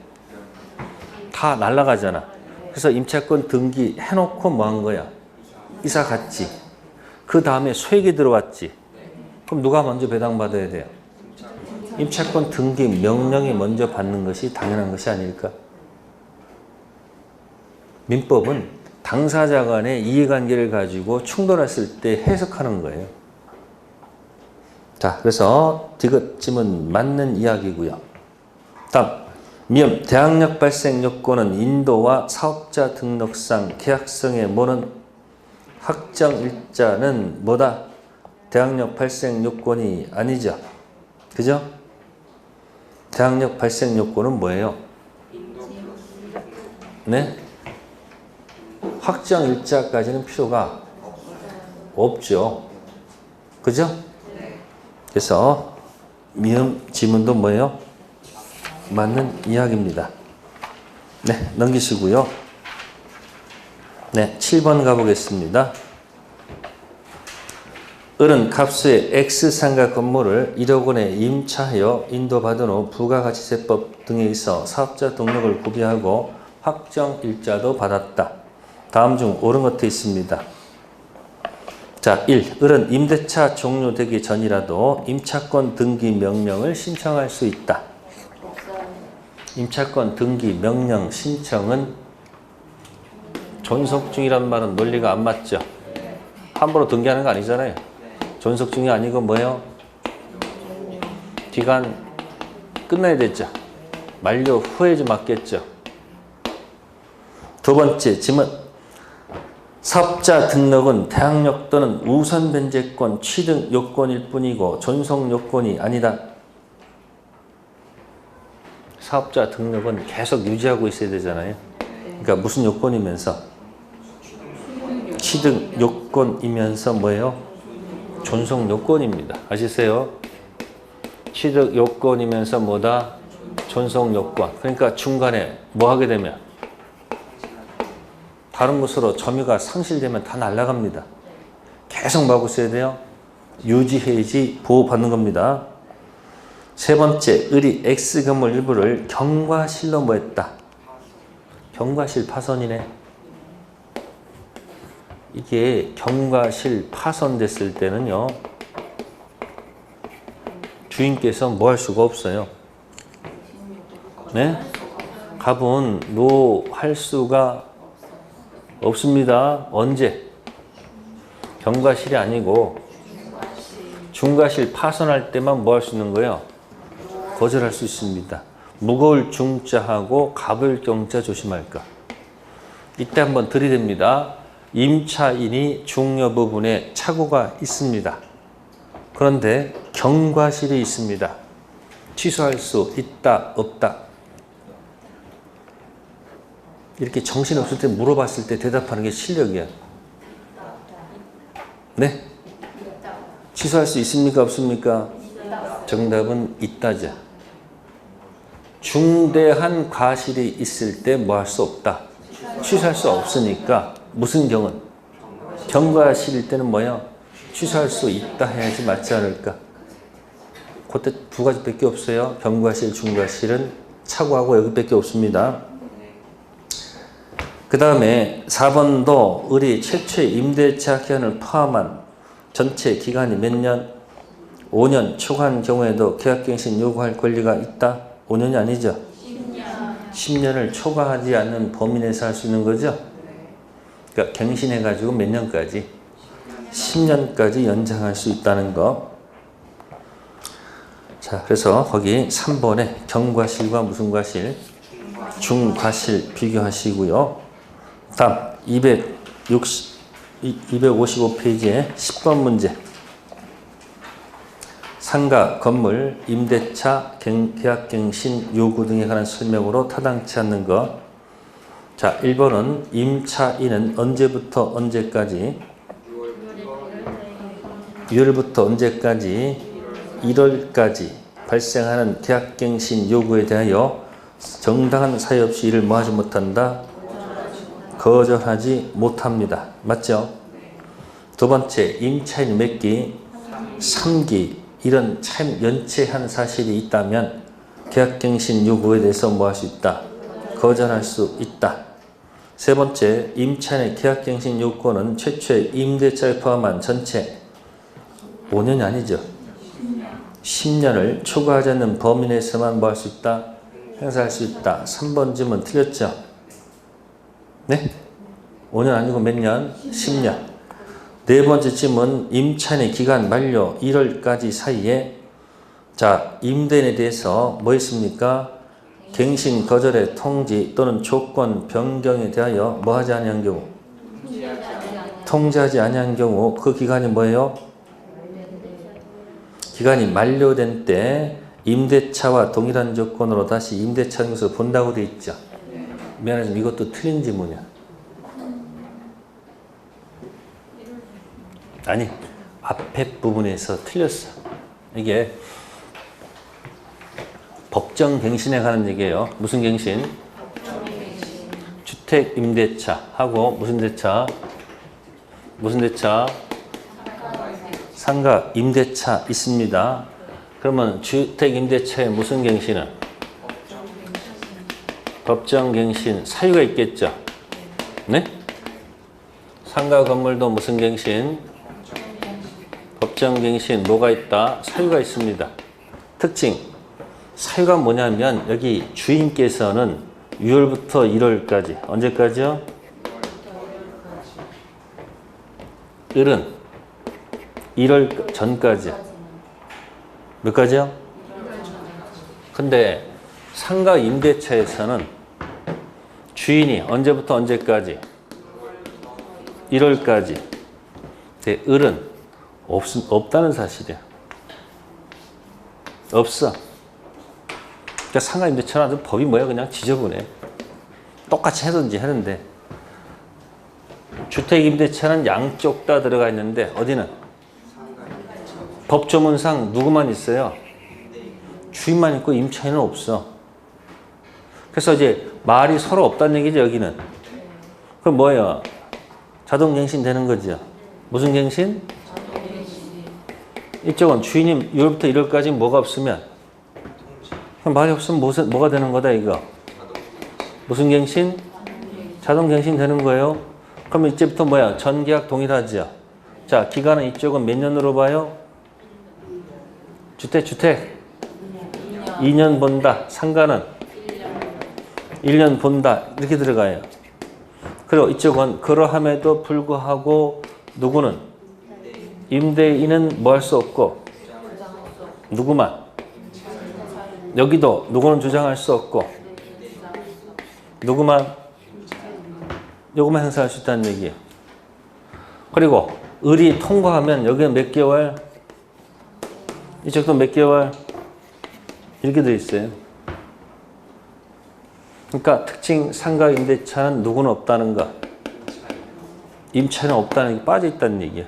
다 날아가잖아. 그래서 임차권 등기 해놓고 뭐 한 거야? 이사 갔지. 그 다음에 소액이 들어왔지. 그럼 누가 먼저 배당받아야 돼요? 임차권 등기 명령이 먼저 받는 것이 당연한 것이 아닐까? 민법은 당사자 간의 이해관계를 가지고 충돌했을 때 해석하는 거예요. 자, 그래서 디귿짐은 맞는 이야기고요. 다음, 미음 대항력 발생 요건은 인도와 사업자 등록상 계약성의 뭐는 확정일자는 뭐다? 대항력 발생 요건이 아니죠. 그죠? 대항력 발생 요건은 뭐예요? 네? 확정일자까지는 필요가 없죠. 그죠? 그래서 미음 지문도 뭐예요? 맞는 이야기입니다. 네, 넘기시고요. 네, 7번 가보겠습니다. 을은 갑수의 X상가 건물을 1억 원에 임차하여 인도받은 후 부가가치세법 등에 있어 사업자 등록을 구비하고 확정일자도 받았다. 다음 중 옳은 것도 있습니다. 자, 1. 을은 임대차 종료되기 전이라도 임차권 등기 명령을 신청할 수 있다. 임차권 등기 명령 신청은 존속 중이란 말은 논리가 안 맞죠. 함부로 등기하는 거 아니잖아요. 존속 중이 아니고 뭐예요? 기간 끝나야 되죠. 만료 후에 좀 맞겠죠. 두 번째, 짐은 사업자 등록은 대항력 또는 우선 변제권, 취득 요건일 뿐이고 존속 요건이 아니다. 사업자 등록은 계속 유지하고 있어야 되잖아요. 그러니까 무슨 요건이면서? 취득 요건이면서 뭐예요? 존속 요건입니다. 아시세요? 취득 요건이면서 뭐다? 존속 요건. 그러니까 중간에 뭐 하게 되면 다른 곳으로 점유가 상실되면 다 날아갑니다. 계속 막고 있어야 돼요. 유지해야지 보호받는 겁니다. 세 번째, 을이 X건물 일부를 경과실로 뭐 했다? 경과실 파손이네. 이게 경과실 파손됐을 때는요, 주인께서 뭐 할 수가 없어요. 네? 갑은 노 할 수가 없습니다. 언제? 경과실이 아니고 중과실 파손할 때만 뭐 할 수 있는 거예요? 거절할 수 있습니다. 무거울 중자하고 가볼 경자 조심할까. 이때 한번 들이댑니다. 임차인이 중요 부분에 착오가 있습니다. 그런데 경과실이 있습니다. 취소할 수 있다, 없다. 이렇게 정신없을 때 물어봤을 때 대답하는 게 실력이야. 네? 취소할 수 있습니까, 없습니까? 정답은 있다죠. 중대한 과실이 있을 때 뭐 할 수 없다. 취소할 수 없으니까 무슨 경은? 경과실일 때는 뭐예요? 취소할 수 있다 해야지 맞지 않을까? 그때 두 가지밖에 없어요. 경과실, 중과실은 착오하고 여기밖에 없습니다. 그 다음에 4번도 을이 최초의 임대차 기간을 포함한 전체 기간이 몇 년? 5년 초과한 경우에도 계약갱신 요구할 권리가 있다? 5년이 아니죠? 10년을 초과하지 않는 범위 내에서 할 수 있는 거죠? 그러니까 갱신해가지고 몇 년까지? 10년까지 연장할 수 있다는 거. 자, 그래서 거기 3번에 경과실과 무슨 과실? 중과실 비교하시고요. 다음 255페이지에 10번 문제. 상가, 건물, 임대차, 계약갱신 요구 등에 관한 설명으로 타당치 않는 것. 자, 1번은 임차인은 언제부터 언제까지? 6월부터 언제까지? 1월까지 발생하는 계약갱신 요구에 대하여 정당한 사유 없이 이를 뭐하지 못한다? 거절하지 못합니다. 맞죠? 두 번째, 임차인이 몇 기? 3기. 이런 참 연체한 사실이 있다면 계약갱신 요구에 대해서 뭐 할 수 있다? 거절할 수 있다. 세 번째, 임차인의 계약갱신 요건은 최초의 임대차에 포함한 전체 5년이 아니죠. 10년을 초과하지 않는 범위 내에서만 뭐 할 수 있다? 행사할 수 있다. 3번 질문 틀렸죠? 네? 5년 아니고 몇 년? 10년. 네 번째 질문, 임차인의 기간 만료 1월까지 사이에 자, 임대인에 대해서 뭐 있습니까? 갱신 거절의 통지 또는 조건 변경에 대하여 뭐 하지 아니한 경우? 통지하지 아니한 경우 그 기간이 뭐예요? 기간이 만료된 때 임대차와 동일한 조건으로 다시 임대차 등에서 본다고 돼 있죠. 미안하지만 이것도 틀린 지문이야. 아니, 앞에 부분에서 틀렸어. 이게 법정 갱신에 관한 얘기예요. 무슨 갱신? 주택 임대차 하고 무슨 대차? 무슨 대차? 상가 임대차 있습니다. 그러면 주택 임대차의 무슨 갱신은? 법정 갱신 사유가 있겠죠. 네? 상가 건물도 무슨 갱신? 법정갱신 뭐가 있다? 사유가 있습니다. 특징. 사유가 뭐냐면 여기 주인께서는 6월부터 1월까지 언제까지요? 을은 1월 전까지. 몇 가지요? 근데 상가 임대차에서는 주인이 언제부터 언제까지? 1월까지 을은 없다는 사실이야. 없어. 그러니까 상가임대차는 법이 뭐야? 그냥 지저분해. 똑같이 하든지 하는데 주택임대차는 양쪽 다 들어가 있는데 어디는? 법조문상 누구만 있어요? 주인만 있고 임차인은 없어. 그래서 이제 말이 서로 없다는 얘기죠, 여기는. 그럼 뭐예요? 자동갱신 되는 거죠. 무슨 갱신? 이쪽은 주인이 1월부터 1월까지 뭐가 없으면 그럼 말이 없으면 뭐가 되는 거다 이거? 무슨 갱신? 자동갱신 되는 거예요. 그러면 이제부터 뭐야? 전계약 동일하죠. 자, 기간은 이쪽은 몇 년으로 봐요? 주택 2년 본다. 상가는 1년 본다. 이렇게 들어가요. 그리고 이쪽은 그러함에도 불구하고 누구는? 임대인은 뭐 할 수 없고 누구만? 여기도 누구는 주장할 수 없고 누구만? 요것만 행사할 수 있다는 얘기예요. 그리고 을이 통과하면 여기는 몇 개월? 이쪽도 몇 개월? 이렇게 되어 있어요. 그러니까 특징 상가 임대차는 누구는 없다는 거. 임차인은 없다는 게 빠져 있다는 얘기예요.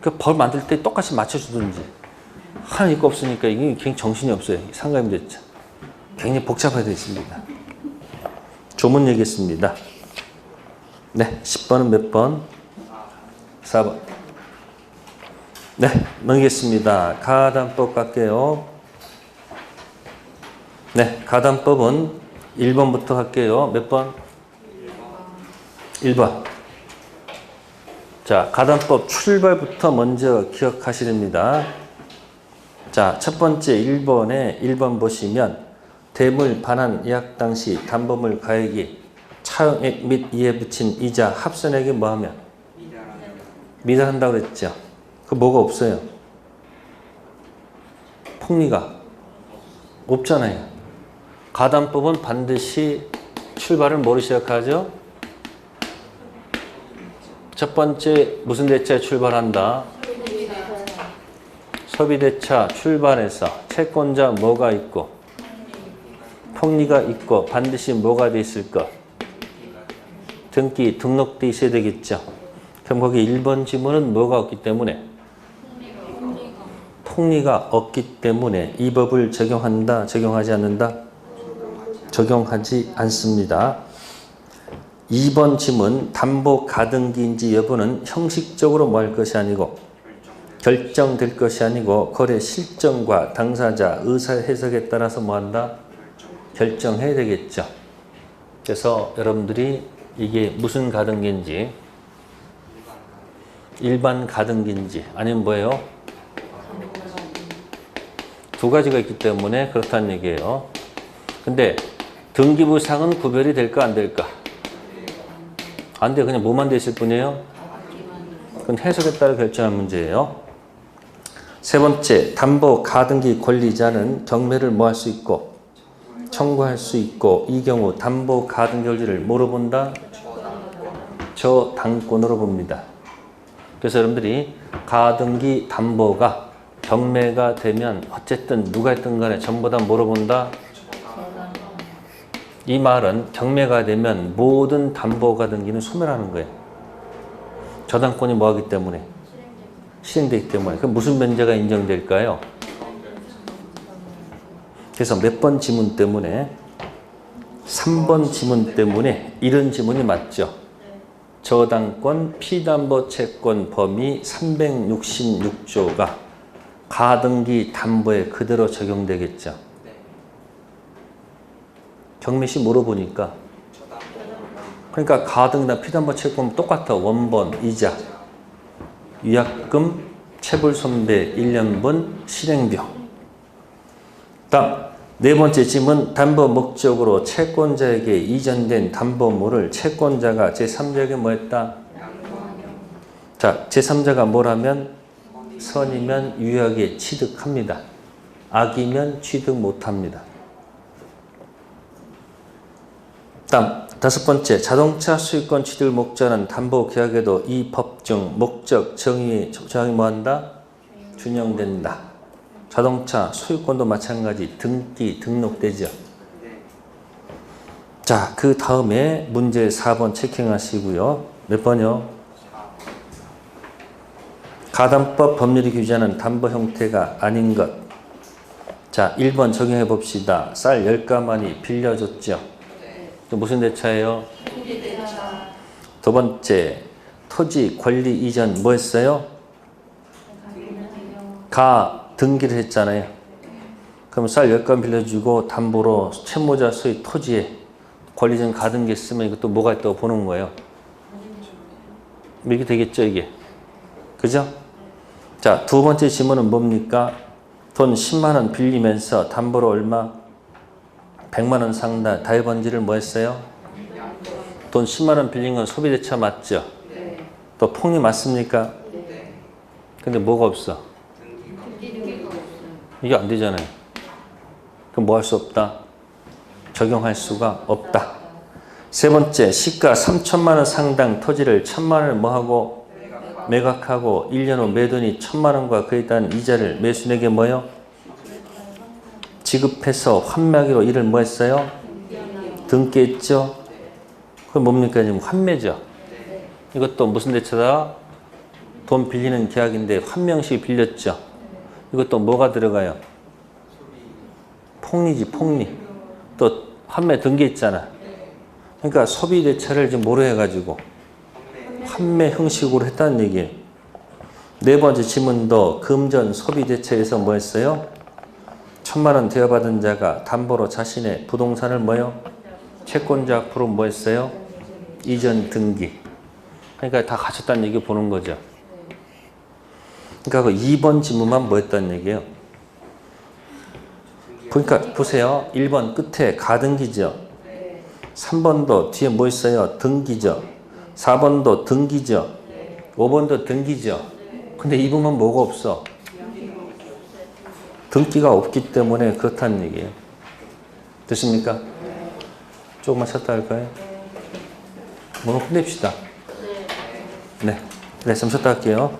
그 벌 만들 때 똑같이 맞춰주든지. 하나 있고 없으니까 이게 굉장히 정신이 없어요. 상가 임대차. 굉장히 복잡하게 되어 있습니다. 조문 얘기했습니다. 네, 10번은 몇 번? 4번. 네, 넘기겠습니다. 가담법 갈게요. 네, 가담법은 1번부터 할게요. 몇 번? 1번. 자, 가담법 출발부터 먼저 기억하시렵니다. 자, 첫 번째 1번 보시면 대물 반환 예약 당시 담보물 가액이 차용액 및 이에 붙인 이자 합산액이 뭐하면? 미달한다고 그랬죠. 그 뭐가 없어요? 폭리가 없잖아요. 가담법은 반드시 출발을 뭐로 시작하죠? 첫 번째 무슨 대차에 출발한다? 소비대차 출발해서 채권자 뭐가 있고 폭리가 있고 반드시 뭐가 돼 있을 것? 등기 등록돼 있어야 되겠죠. 그럼 거기 1번 지문은 뭐가 없기 때문에? 폭리가 없기 때문에 이 법을 적용한다? 적용하지 않는다? 적용하지 않습니다. 2번 지문 담보 가등기인지 여부는 형식적으로 뭐 할 것이 아니고 결정될 것이 아니고 거래 실정과 당사자 의사 해석에 따라서 뭐 한다? 결정해야 되겠죠. 그래서 여러분들이 이게 무슨 가등기인지 일반 가등기인지 아니면 뭐예요? 두 가지가 있기 때문에 그렇다는 얘기예요. 근데 등기부상은 구별이 될까 안 될까? 안 돼. 그냥 뭐만 돼 있을 뿐이에요. 그건 해석에 따라 결정할 문제예요. 세 번째, 담보 가등기 권리자는 경매를 뭐 할 수 있고 청구할 수 있고 이 경우 담보 가등기 권리를 뭐로 본다? 저당권으로 봅니다. 그래서 여러분들이 가등기 담보가 경매가 되면 어쨌든 누가 했든 간에 전부 다 뭐로 본다? 이 말은 경매가 되면 모든 담보 가등기는 소멸하는 거예요. 저당권이 뭐하기 때문에? 실행되기 때문에. 그럼 무슨 변제가 인정될까요? 그래서 몇 번 지문 때문에? 3번 지문 때문에 이런 지문이 맞죠. 저당권 피담보 채권 범위 366조가 가등기 담보에 그대로 적용되겠죠. 경매시 물어보니까 그러니까 가등기나 피담보 채권 똑같아. 원본, 이자, 위약금, 체불손배 1년분, 실행비용. 다음 네 번째 질문, 담보 목적으로 채권자에게 이전된 담보물을 채권자가 제3자에게 뭐 했다? 자, 제3자가 뭐라면? 선이면 유효하게 취득합니다. 악이면 취득 못합니다. 다음 다섯 번째, 자동차 수익권 취득을 목적하는 담보 계약에도 이 법정 목적 정의 뭐한다? 준용된다. 자동차 소유권도 마찬가지 등기 등록되죠. 자, 그 다음에 문제 4번 체킹하시고요. 몇 번이요? 가담법 법률이 규제하는 담보 형태가 아닌 것. 자, 1번 적용해 봅시다. 쌀 10가마니 빌려줬죠. 또 무슨 대차예요? 두 번째, 토지 권리 이전 뭐 했어요? 가 등기를 했잖아요. 그럼 쌀 10감 빌려주고 담보로 채무자 소유 토지에 권리전 가등기 쓰면 이것도 뭐가 있다고 보는 거예요. 이게 되겠죠, 이게. 그죠? 자, 두 번째 지문은 뭡니까? 돈 10만 원 빌리면서 담보로 얼마? 100만 원 상당 다이번지를 뭐 했어요? 돈 10만 원 빌린 건 소비대차 맞죠? 또 폭리 맞습니까? 근데 뭐가 없어? 이게 안 되잖아요. 그럼 뭐 할 수 없다? 적용할 수가 없다. 세 번째, 시가 3천만 원 상당 토지를 1,000만 원을 뭐하고? 매각하고 1년 후 매돈이 1,000만 원과 그에 따른 이자를 매수인에게 뭐요? 지급해서 환매하기로 이를 뭐 했어요? 등기했죠? 그건 뭡니까? 지금 환매죠? 이것도 무슨 대차다? 돈 빌리는 계약인데 환명식이 빌렸죠? 이것도 뭐가 들어가요? 폭리지, 폭리. 또 환매 등기했잖아. 그러니까 소비대차를 지금 뭐로 해가지고 환매 형식으로 했다는 얘기예요. 네 번째 지문도 금전 소비대차에서 뭐 했어요? 1,000만 원 대여받은 자가 담보로 자신의 부동산을 뭐요? 채권자 앞으로 뭐 했어요? 이전 등기. 그러니까 다 갖췄다는 얘기 보는 거죠. 그러니까 그 2번 지문만 뭐 했다는 얘기예요? 그러니까 보세요. 1번 끝에 가등기죠. 3번도 뒤에 뭐 있어요? 등기죠. 4번도 등기죠. 5번도 등기죠. 근데 2번만 뭐가 없어? 등기가 없기 때문에 그렇다는 얘기예요. 됐습니까? 조금만 쉬었다 할까요? 오늘 끝냅시다. 네. 네, 좀 쉬었다 할게요.